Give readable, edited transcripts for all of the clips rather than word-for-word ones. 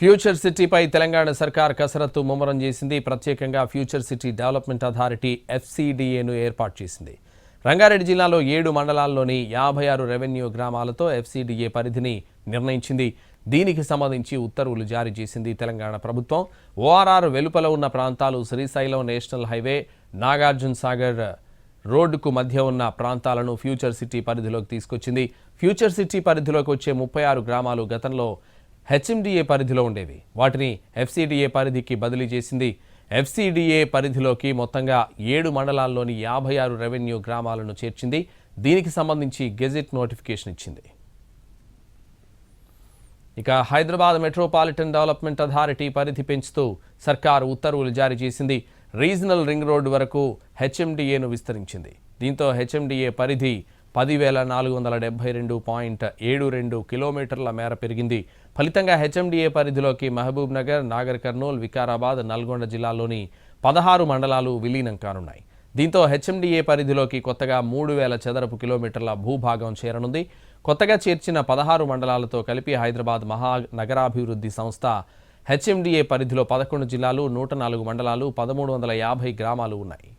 Future సిటీపై Telangana సర్కార్ కసరత్తు ముమ్మరం చేసింది. ప్రత్యేకంగా ఫ్యూచర్ సిటీ డెవలప్మెంట్ అథారిటీ ఎఫ్సీడీఏను ఏర్పాటు చేసింది. రంగారెడ్డి జిల్లాలో 7 మండలాల్లోని 56 రెవెన్యూ గ్రామాలతో ఎఫ్సీడీఏ పరిధిని నిర్ణయించింది. దీనికి సంబంధించి ఉత్తర్వులు జారీ చేసింది తెలంగాణ ప్రభుత్వం. ఓఆర్ఆర్ వెలుపల ఉన్న ప్రాంతాలు శ్రీశైలం నేషనల్ హైవే, నాగార్జున సాగర్ రోడ్డుకు మధ్య ఉన్న ప్రాంతాలను ఫ్యూచర్ సిటీ పరిధిలోకి తీసుకొచ్చింది. ఫ్యూచర్ సిటీ పరిధిలోకి వచ్చే 36 గ్రామాలు గతంలో హెచ్ఎండిఏ పరిధిలో ఉండేవి. వాటిని ఎఫ్సీడీఏ పరిధికి బదిలీ చేసింది. ఎఫ్సీడీఏ పరిధిలోకి మొత్తంగా 7 మండలాల్లోని 56 రెవెన్యూ గ్రామాలను చేర్చింది. దీనికి సంబంధించి గెజెట్ నోటిఫికేషన్ ఇచ్చింది. ఇక హైదరాబాద్ మెట్రోపాలిటన్ డెవలప్మెంట్ అథారిటీ పరిధి పెంచుతూ సర్కారు ఉత్తర్వులు జారీ చేసింది. రీజనల్ రింగ్ రోడ్డు వరకు హెచ్ఎండిఏను విస్తరించింది. దీంతో హెచ్ఎండిఏ పరిధి 10,472.72 కిలోమీటర్ల మేర పెరిగింది. ఫలితంగా హెచ్ఎండిఏ పరిధిలోకి మహబూబ్ నగర్, నాగర్ కర్నూల్, వికారాబాద్, నల్గొండ జిల్లాల్లోని 16 మండలాలు విలీనం కానున్నాయి. దీంతో హెచ్ఎండిఏ పరిధిలోకి కొత్తగా 3,000 చదరపు కిలోమీటర్ల భూభాగం చేరనుంది. కొత్తగా చేర్చిన 16 మండలాలతో కలిపి హైదరాబాద్ మహానగరాభివృద్ధి సంస్థ హెచ్ఎండిఏ పరిధిలో 11 జిల్లాలు, 104 మండలాలు, 1350 గ్రామాలు ఉన్నాయి.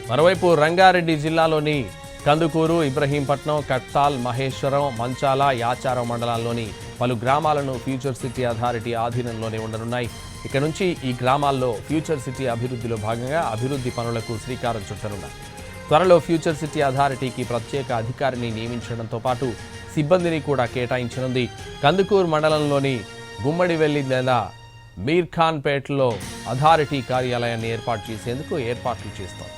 మరోవైపు రంగారెడ్డి జిల్లాలోని కందుకూరు, ఇబ్రహీంపట్నం, కట్తాల్, మహేశ్వరం, మంచాల, యాచారం మండలాల్లోని పలు గ్రామాలను ఫ్యూచర్ సిటీ అథారిటీ ఆధీనంలోనే ఉండనున్నాయి. ఇక నుంచి ఈ గ్రామాల్లో ఫ్యూచర్ సిటీ అభివృద్ధిలో భాగంగా అభివృద్ధి పనులకు శ్రీకారం చుట్టనున్నాయి. త్వరలో ఫ్యూచర్ సిటీ అథారిటీకి ప్రత్యేక అధికారిని నియమించడంతో పాటు సిబ్బందిని కూడా కేటాయించనుంది. కందుకూరు మండలంలోని గుమ్మడివెల్లి లేదా మీర్ఖాన్పేటలో అథారిటీ కార్యాలయాన్ని ఏర్పాటు చేసేందుకు ఏర్పాట్లు చేస్తోంది.